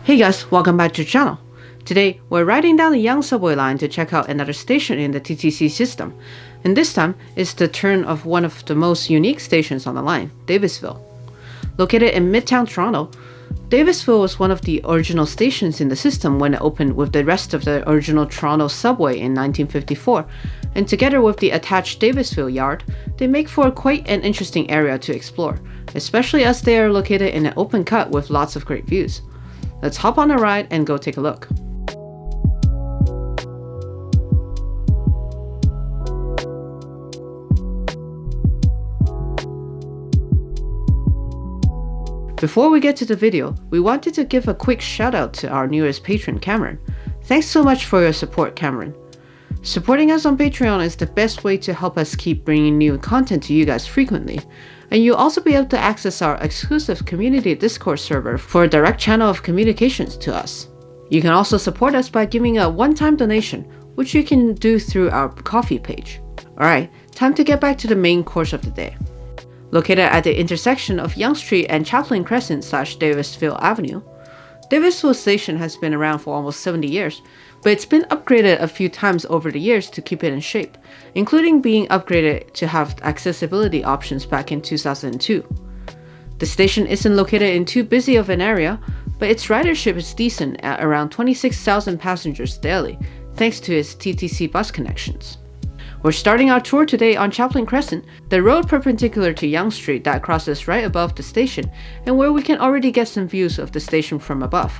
Hey guys, welcome back to the channel. Today, we're riding down the Yonge subway line to check out another station in the TTC system, and this time it's the turn of one of the most unique stations on the line, Davisville. Located in Midtown Toronto, Davisville was one of the original stations in the system when it opened with the rest of the original Toronto subway in 1954, and together with the attached Davisville yard, they make for quite an interesting area to explore, especially as they are located in an open cut with lots of great views. Let's hop on a ride and go take a look. Before we get to the video, we wanted to give a quick shout out to our newest patron, Cameron. Thanks so much for your support, Cameron. Supporting us on Patreon is the best way to help us keep bringing new content to you guys frequently, and you'll also be able to access our exclusive community Discord server for a direct channel of communications to us. You can also support us by giving a one-time donation, which you can do through our Ko-fi page. Alright, time to get back to the main course of the day. Located at the intersection of Yonge Street and Chaplin Crescent / Davisville Avenue, Davisville Station has been around for almost 70 years, but it's been upgraded a few times over the years to keep it in shape, including being upgraded to have accessibility options back in 2002. The station isn't located in too busy of an area, but its ridership is decent at around 26,000 passengers daily, thanks to its TTC bus connections. We're starting our tour today on Chaplin Crescent, the road perpendicular to Yonge Street that crosses right above the station and where we can already get some views of the station from above.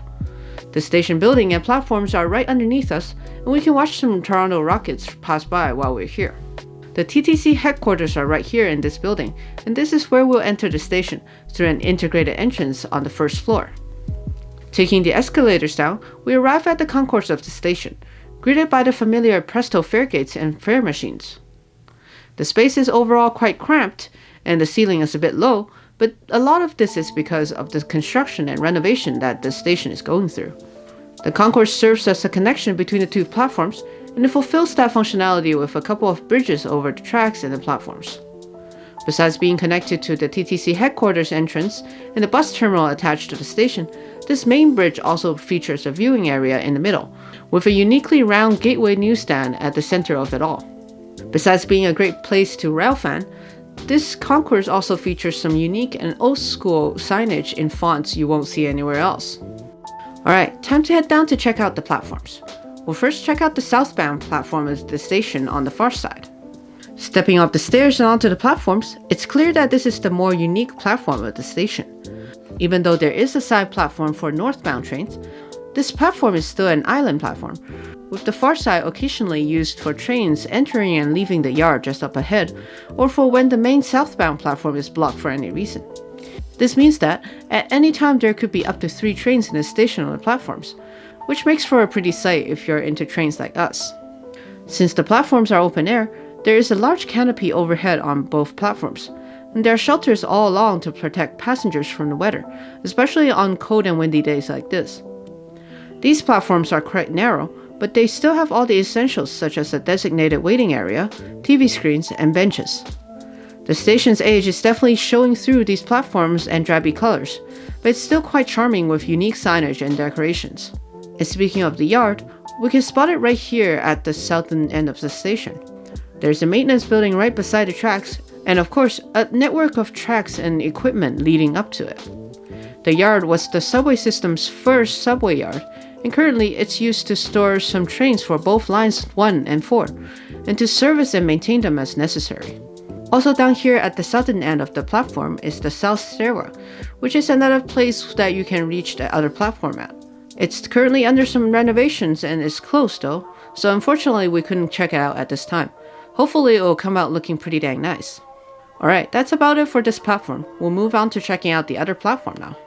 The station building and platforms are right underneath us, and we can watch some Toronto rockets pass by while we're here. The TTC headquarters are right here in this building, and this is where we'll enter the station through an integrated entrance on the first floor. Taking the escalators down, we arrive at the concourse of the station, greeted by the familiar Presto fare gates and fare machines. The space is overall quite cramped, and the ceiling is a bit low, but a lot of this is because of the construction and renovation that the station is going through. The concourse serves as a connection between the two platforms, and it fulfills that functionality with a couple of bridges over the tracks and the platforms. Besides being connected to the TTC headquarters entrance and the bus terminal attached to the station, this main bridge also features a viewing area in the middle, with a uniquely round gateway newsstand at the center of it all. Besides being a great place to rail fan, this concourse also features some unique and old-school signage in fonts you won't see anywhere else. Alright, time to head down to check out the platforms. We'll first check out the southbound platform of the station on the far side. Stepping up the stairs and onto the platforms, it's clear that this is the more unique platform of the station. Even though there is a side platform for northbound trains, this platform is still an island platform, with the far side occasionally used for trains entering and leaving the yard just up ahead, or for when the main southbound platform is blocked for any reason. This means that at any time there could be up to 3 trains in the station on the platforms, which makes for a pretty sight if you're into trains like us. Since the platforms are open air, there is a large canopy overhead on both platforms, and there are shelters all along to protect passengers from the weather, especially on cold and windy days like this. These platforms are quite narrow, but they still have all the essentials such as a designated waiting area, TV screens, and benches. The station's age is definitely showing through these platforms and drabby colors, but it's still quite charming with unique signage and decorations. And speaking of the yard, we can spot it right here at the southern end of the station. There's a maintenance building right beside the tracks, and of course, a network of tracks and equipment leading up to it. The yard was the subway system's first subway yard, and currently it's used to store some trains for both lines 1 and 4, and to service and maintain them as necessary. Also down here at the southern end of the platform is the south stairwell, which is another place that you can reach the other platform at. It's currently under some renovations and is closed though, so unfortunately we couldn't check it out at this time. Hopefully it will come out looking pretty dang nice. Alright, that's about it for this platform. We'll move on to checking out the other platform now.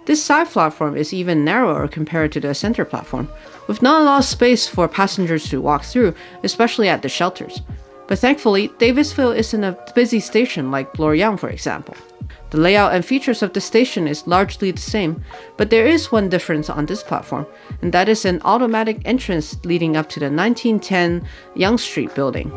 This side platform is even narrower compared to the center platform, with not a lot of space for passengers to walk through, especially at the shelters. But thankfully, Davisville isn't a busy station like Bloor-Yonge, for example. The layout and features of the station is largely the same, but there is one difference on this platform, and that is an automatic entrance leading up to the 1910 Yonge Street building.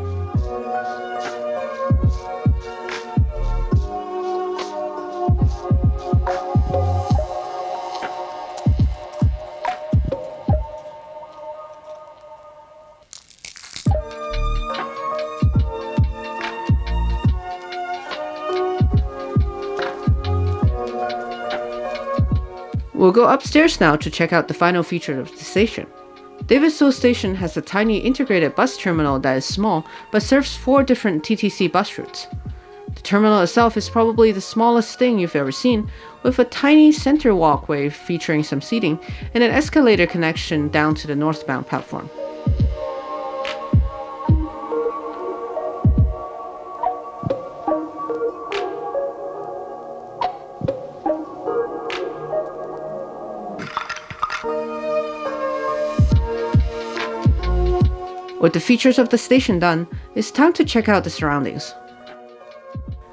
We'll go upstairs now to check out the final feature of the station. Davisville Station has a tiny integrated bus terminal that is small, but serves 4 different TTC bus routes. The terminal itself is probably the smallest thing you've ever seen, with a tiny center walkway featuring some seating and an escalator connection down to the northbound platform. With the features of the station done, it's time to check out the surroundings.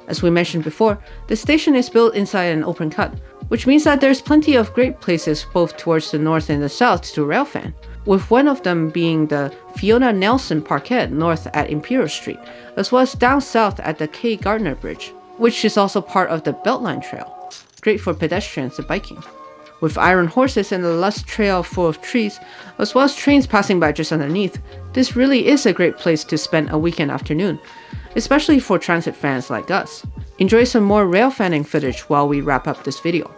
As we mentioned before, the station is built inside an open cut, which means that there's plenty of great places both towards the north and the south to railfan, with one of them being the Fiona Nelson Parkette north at Imperial Street, as well as down south at the K. Gardner Bridge, which is also part of the Beltline Trail, great for pedestrians and biking. With iron horses and a lush trail full of trees, as well as trains passing by just underneath, this really is a great place to spend a weekend afternoon, especially for transit fans like us. Enjoy some more rail fanning footage while we wrap up this video.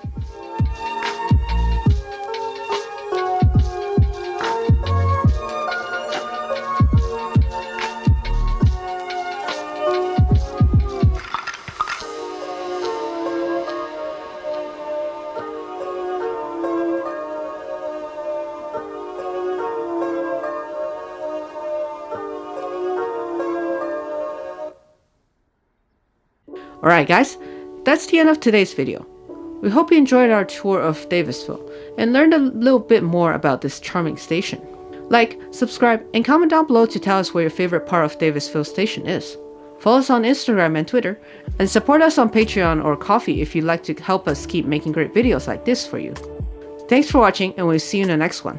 Alright guys, that's the end of today's video. We hope you enjoyed our tour of Davisville and learned a little bit more about this charming station. Like, subscribe, and comment down below to tell us what your favorite part of Davisville Station is. Follow us on Instagram and Twitter, and support us on Patreon or Ko-fi if you'd like to help us keep making great videos like this for you. Thanks for watching, and we'll see you in the next one.